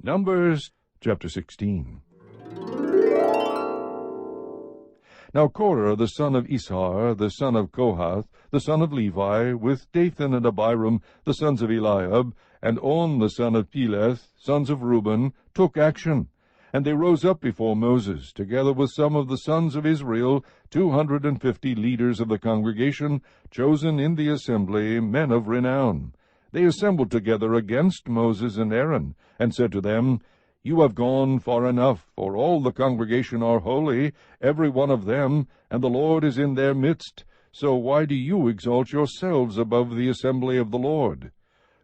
Numbers chapter 16. Now Korah the son of Ishar, the son of Kohath, the son of Levi, with Dathan and Abiram, the sons of Eliab, and On the son of Peleth, sons of Reuben, took action. And they rose up before Moses, together with some of the sons of Israel, 250 leaders of the congregation, chosen in the assembly, men of renown. They assembled together against Moses and Aaron, and said to them, You have gone far enough, for all the congregation are holy, every one of them, and the Lord is in their midst. So why do you exalt yourselves above the assembly of the Lord?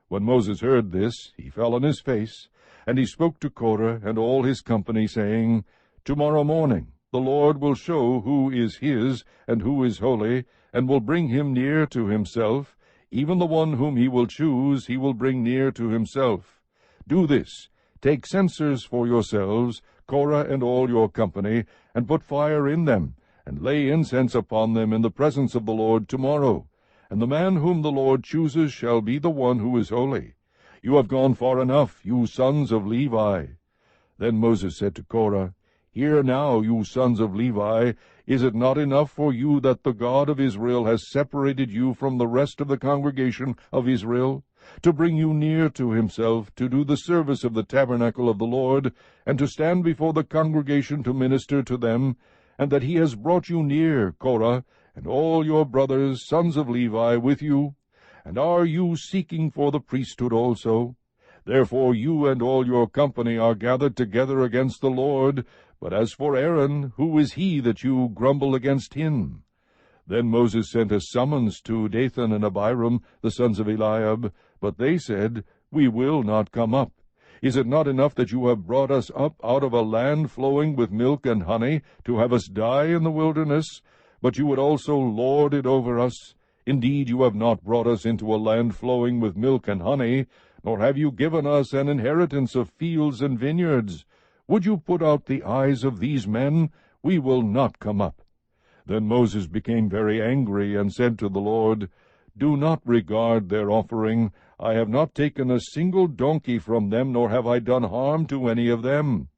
When Moses heard this, he fell on his face, and he spoke to Korah and all his company, saying, Tomorrow morning the Lord will show who is his and who is holy, and will bring him near to himself. Even the one whom he will choose he will bring near to himself. Do this, take censers for yourselves, Korah and all your company, and put fire in them, and lay incense upon them in the presence of the Lord tomorrow. And the man whom the Lord chooses shall be the one who is holy. You have gone far enough, you sons of Levi. Then Moses said to Korah, Hear now, you sons of Levi, is it not enough for you that the God of Israel has separated you from the rest of the congregation of Israel, to bring you near to himself, to do the service of the tabernacle of the Lord, and to stand before the congregation to minister to them, and that he has brought you near, Korah, and all your brothers, sons of Levi, with you? And are you seeking for the priesthood also? Therefore you and all your company are gathered together against the Lord. But as for Aaron, who is he that you grumble against him? Then Moses sent a summons to Dathan and Abiram, the sons of Eliab, but they said, We will not come up. Is it not enough that you have brought us up out of a land flowing with milk and honey, to have us die in the wilderness? But you would also lord it over us. Indeed, you have not brought us into a land flowing with milk and honey, nor have you given us an inheritance of fields and vineyards. Would you put out the eyes of these men? We will not come up. Then Moses became very angry, and said to the Lord, Do not regard their offering. I have not taken a single donkey from them, nor have I done harm to any of them.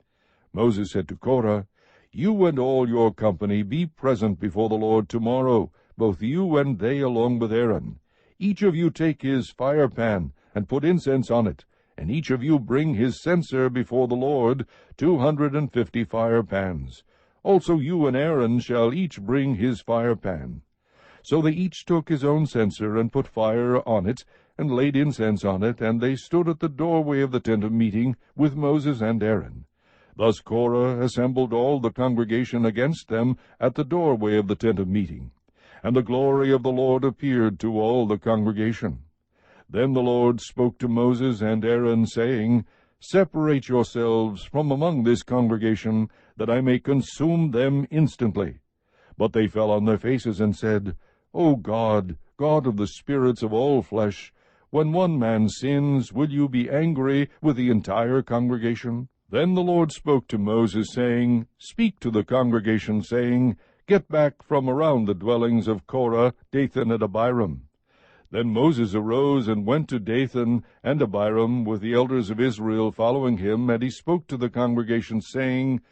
Moses said to Korah, You and all your company be present before the Lord tomorrow, both you and they along with Aaron. Each of you take his fire-pan, and put incense on it, and each of you bring his censer before the Lord, 250 fire-pans. Also you and Aaron shall each bring his fire-pan. So they each took his own censer, and put fire on it, and laid incense on it, and they stood at the doorway of the tent of meeting with Moses and Aaron. Thus Korah assembled all the congregation against them at the doorway of the tent of meeting. And the glory of the Lord appeared to all the congregation. Then the Lord spoke to Moses and Aaron, saying, Separate yourselves from among this congregation, that I may consume them instantly. But they fell on their faces and said, O God, God of the spirits of all flesh, when one man sins, will you be angry with the entire congregation? Then the Lord spoke to Moses, saying, Speak to the congregation, saying, Get back from around the dwellings of Korah, Dathan, and Abiram. Then Moses arose and went to Dathan and Abiram, with the elders of Israel following him, and he spoke to the congregation, saying,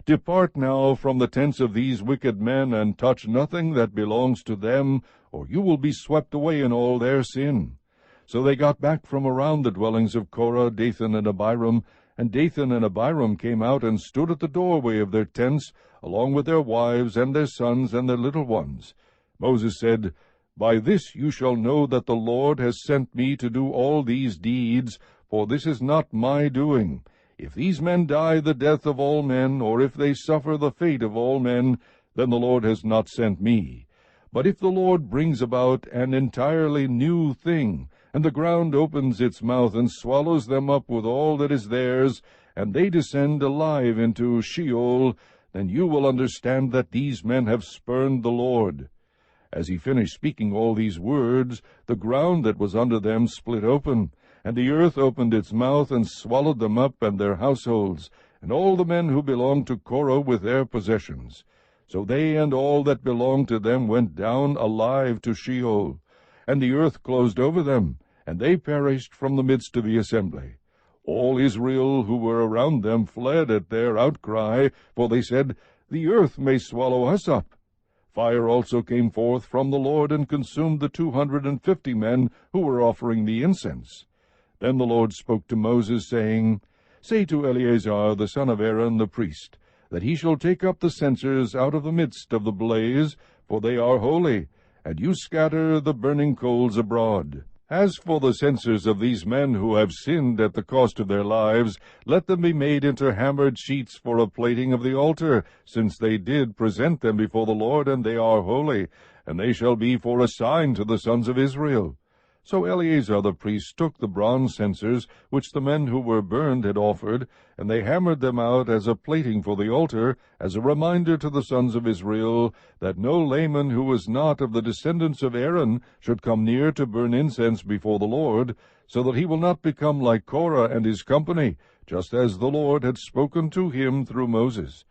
Depart now from the tents of these wicked men, and touch nothing that belongs to them, or you will be swept away in all their sin. So they got back from around the dwellings of Korah, Dathan, and Abiram, and Dathan and Abiram came out and stood at the doorway of their tents, along with their wives and their sons and their little ones. Moses said, By this you shall know that the Lord has sent me to do all these deeds, for this is not my doing. If these men die the death of all men, or if they suffer the fate of all men, then the Lord has not sent me. But if the Lord brings about an entirely new thing, and the ground opens its mouth and swallows them up with all that is theirs, and they descend alive into Sheol, then you will understand that these men have spurned the Lord. As he finished speaking all these words, the ground that was under them split open, and the earth opened its mouth and swallowed them up and their households, and all the men who belonged to Korah with their possessions. So they and all that belonged to them went down alive to Sheol, and the earth closed over them, and they perished from the midst of the assembly. All Israel who were around them fled at their outcry, for they said, The earth may swallow us up. Fire also came forth from the Lord, and consumed the 250 men who were offering the incense. Then the Lord spoke to Moses, saying, Say to Eleazar the son of Aaron the priest, that he shall take up the censers out of the midst of the blaze, for they are holy, and you scatter the burning coals abroad. As for the censers of these men who have sinned at the cost of their lives, let them be made into hammered sheets for a plating of the altar, since they did present them before the Lord, and they are holy, and they shall be for a sign to the sons of Israel. So Eleazar the priest took the bronze censers which the men who were burned had offered, and they hammered them out as a plating for the altar, as a reminder to the sons of Israel, that no layman who was not of the descendants of Aaron should come near to burn incense before the Lord, so that he will not become like Korah and his company, just as the Lord had spoken to him through Moses.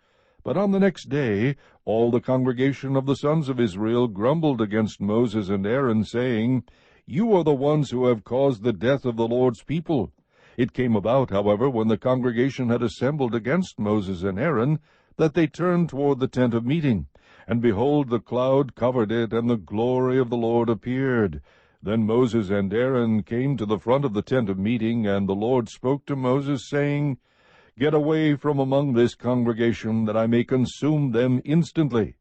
But on the next day all the congregation of the sons of Israel grumbled against Moses and Aaron, saying, You are the ones who have caused the death of the Lord's people. It came about, however, when the congregation had assembled against Moses and Aaron, that they turned toward the tent of meeting. And behold, the cloud covered it, and the glory of the Lord appeared. Then Moses and Aaron came to the front of the tent of meeting, and the Lord spoke to Moses, saying, Get away from among this congregation, that I may consume them instantly.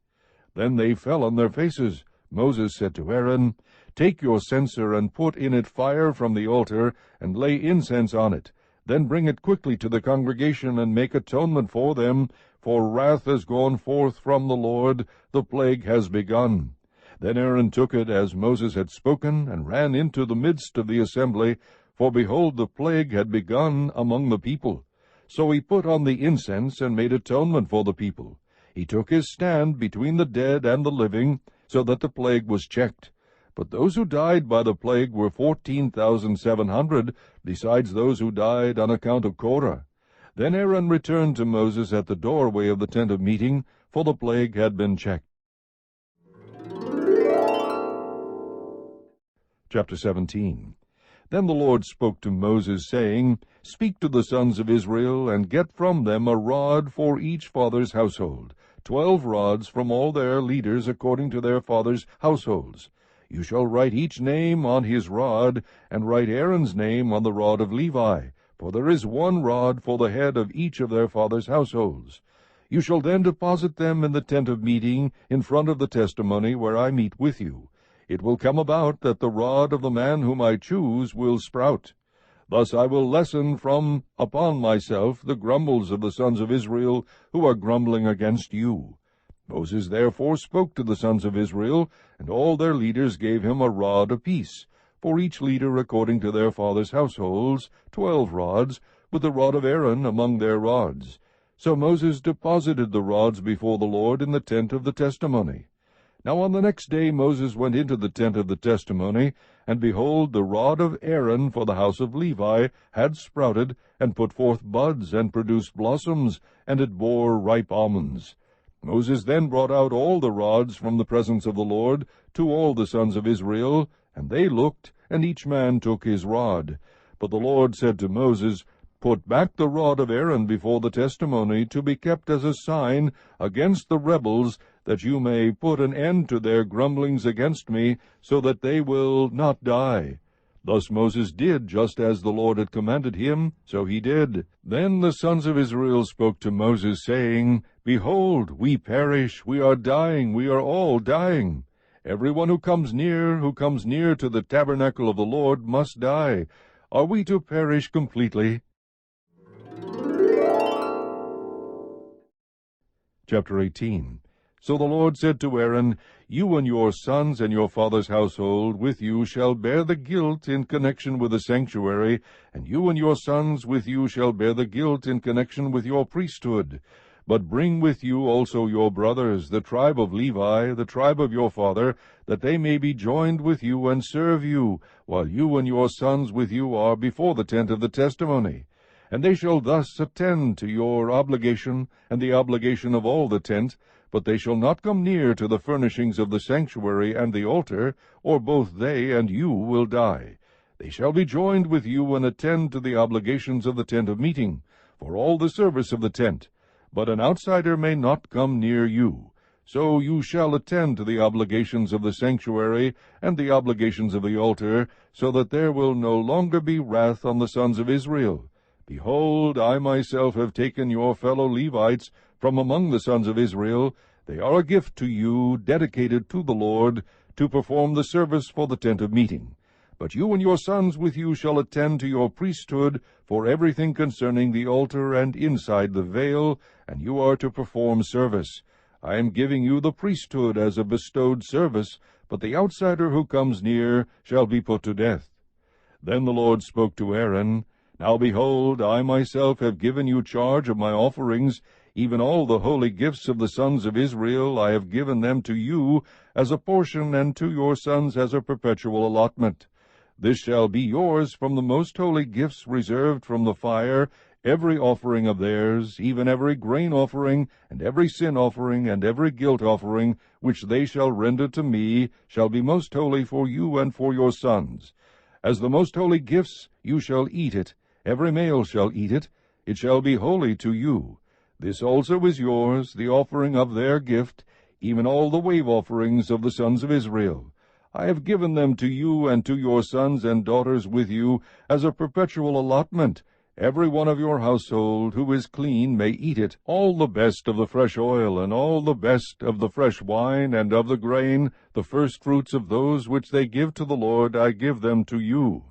Then they fell on their faces. Moses said to Aaron, Take your censer, and put in it fire from the altar, and lay incense on it. Then bring it quickly to the congregation, and make atonement for them, for wrath has gone forth from the Lord, the plague has begun. Then Aaron took it as Moses had spoken, and ran into the midst of the assembly, for behold, the plague had begun among the people. So he put on the incense, and made atonement for the people. He took his stand between the dead and the living, so that the plague was checked. But those who died by the plague were 14,700, besides those who died on account of Korah. Then Aaron returned to Moses at the doorway of the tent of meeting, for the plague had been checked. Chapter 17. Then the Lord spoke to Moses, saying, Speak to the sons of Israel, and get from them a rod for each father's household, 12 rods from all their leaders according to their fathers' households. You shall write each name on his rod, and write Aaron's name on the rod of Levi, for there is one rod for the head of each of their fathers' households. You shall then deposit them in the tent of meeting, in front of the testimony where I meet with you. It will come about that the rod of the man whom I choose will sprout. Thus I will lessen from upon myself the grumbles of the sons of Israel, who are grumbling against you. Moses therefore spoke to the sons of Israel, and all their leaders gave him a rod apiece, for each leader according to their fathers' households, 12 rods, with the rod of Aaron among their rods. So Moses deposited the rods before the Lord in the tent of the testimony. Now on the next day Moses went into the tent of the testimony, and behold, the rod of Aaron for the house of Levi had sprouted, and put forth buds, and produced blossoms, and it bore ripe almonds. Moses then brought out all the rods from the presence of the Lord to all the sons of Israel, and they looked, and each man took his rod. But the Lord said to Moses, Put back the rod of Aaron before the testimony, to be kept as a sign against the rebels, that you may put an end to their grumblings against me, so that they will not die. Thus Moses did just as the Lord had commanded him, so he did. Then the sons of Israel spoke to Moses, saying, Behold, we perish, we are dying, we are all dying. Every one who comes near to the tabernacle of the Lord must die. Are we to perish completely? Chapter 18. So the Lord said to Aaron, You and your sons and your father's household with you shall bear the guilt in connection with the sanctuary, and you and your sons with you shall bear the guilt in connection with your priesthood. But bring with you also your brothers, the tribe of Levi, the tribe of your father, that they may be joined with you and serve you, while you and your sons with you are before the tent of the testimony. And they shall thus attend to your obligation, and the obligation of all the tent, but they shall not come near to the furnishings of the sanctuary and the altar, or both they and you will die. They shall be joined with you and attend to the obligations of the tent of meeting, for all the service of the tent. But an outsider may not come near you. So you shall attend to the obligations of the sanctuary and the obligations of the altar, so that there will no longer be wrath on the sons of Israel. Behold, I myself have taken your fellow Levites from among the sons of Israel. They are a gift to you, dedicated to the Lord, to perform the service for the tent of meeting. But you and your sons with you shall attend to your priesthood for everything concerning the altar and inside the veil, and you are to perform service. I am giving you the priesthood as a bestowed service, but the outsider who comes near shall be put to death. Then the Lord spoke to Aaron, Now behold, I myself have given you charge of my offerings, even all the holy gifts of the sons of Israel I have given them to you as a portion, and to your sons as a perpetual allotment. This shall be yours from the most holy gifts reserved from the fire, every offering of theirs, even every grain offering, and every sin offering, and every guilt offering, which they shall render to me, shall be most holy for you and for your sons. As the most holy gifts you shall eat it, every male shall eat it, it shall be holy to you. This also is yours, the offering of their gift, even all the wave offerings of the sons of Israel. I have given them to you and to your sons and daughters with you as a perpetual allotment. Every one of your household who is clean may eat it, all the best of the fresh oil, and all the best of the fresh wine, and of the grain, the firstfruits of those which they give to the Lord, I give them to you.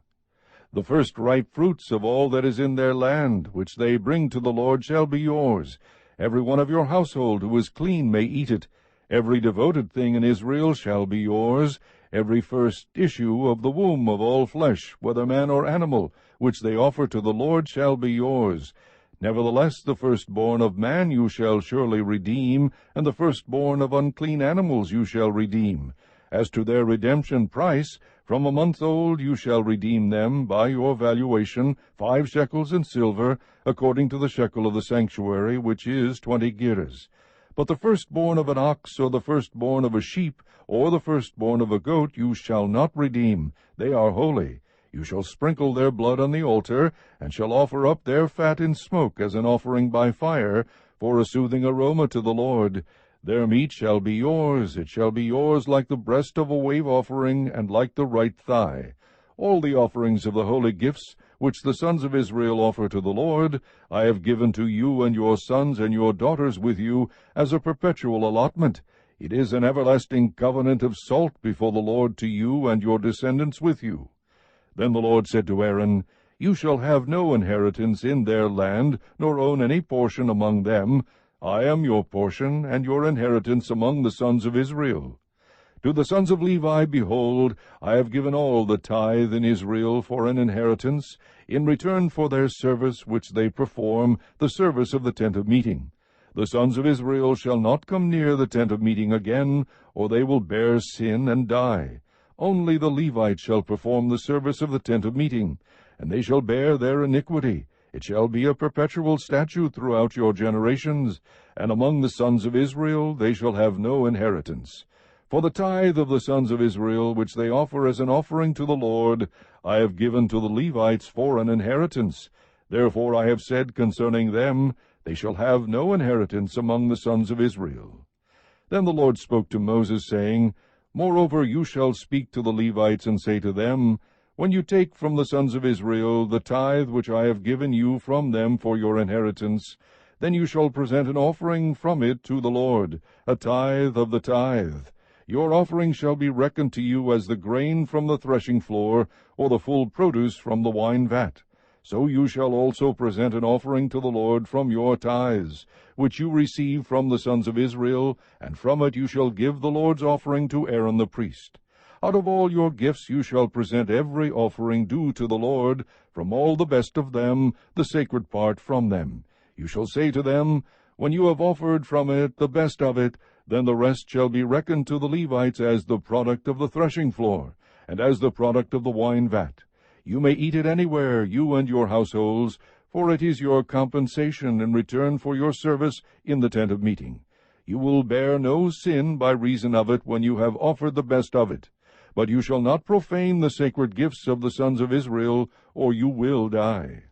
The first ripe fruits of all that is in their land, which they bring to the Lord, shall be yours. Every one of your household who is clean may eat it. Every devoted thing in Israel shall be yours. Every first issue of the womb of all flesh, whether man or animal, which they offer to the Lord, shall be yours. Nevertheless, the firstborn of man you shall surely redeem, and the firstborn of unclean animals you shall redeem. As to their redemption price, from a month old you shall redeem them by your valuation, 5 shekels in silver, according to the shekel of the sanctuary, which is 20 gerahs. But the firstborn of an ox, or the firstborn of a sheep, or the firstborn of a goat, you shall not redeem. They are holy. You shall sprinkle their blood on the altar, and shall offer up their fat in smoke as an offering by fire, for a soothing aroma to the Lord. Their meat shall be yours. It shall be yours like the breast of a wave offering, and like the right thigh. All the offerings of the holy gifts, which the sons of Israel offer to the Lord, I have given to you and your sons and your daughters with you as a perpetual allotment. It is an everlasting covenant of salt before the Lord to you and your descendants with you. Then the Lord said to Aaron, You shall have no inheritance in their land, nor own any portion among them. I am your portion, and your inheritance among the sons of Israel. To the sons of Levi, behold, I have given all the tithe in Israel for an inheritance, in return for their service which they perform, the service of the tent of meeting. The sons of Israel shall not come near the tent of meeting again, or they will bear sin and die. Only the Levites shall perform the service of the tent of meeting, and they shall bear their iniquity. It shall be a perpetual statute throughout your generations, and among the sons of Israel they shall have no inheritance. For the tithe of the sons of Israel, which they offer as an offering to the Lord, I have given to the Levites for an inheritance. Therefore I have said concerning them, They shall have no inheritance among the sons of Israel. Then the Lord spoke to Moses, saying, Moreover you shall speak to the Levites, and say to them, When you take from the sons of Israel the tithe which I have given you from them for your inheritance, then you shall present an offering from it to the Lord, a tithe of the tithe. Your offering shall be reckoned to you as the grain from the threshing floor, or the full produce from the wine vat. So you shall also present an offering to the Lord from your tithes, which you receive from the sons of Israel, and from it you shall give the Lord's offering to Aaron the priest. Out of all your gifts you shall present every offering due to the Lord, from all the best of them, the sacred part from them. You shall say to them, When you have offered from it the best of it, then the rest shall be reckoned to the Levites as the product of the threshing floor, and as the product of the wine vat. You may eat it anywhere, you and your households, for it is your compensation in return for your service in the tent of meeting. You will bear no sin by reason of it when you have offered the best of it. But you shall not profane the sacred gifts of the sons of Israel, or you will die.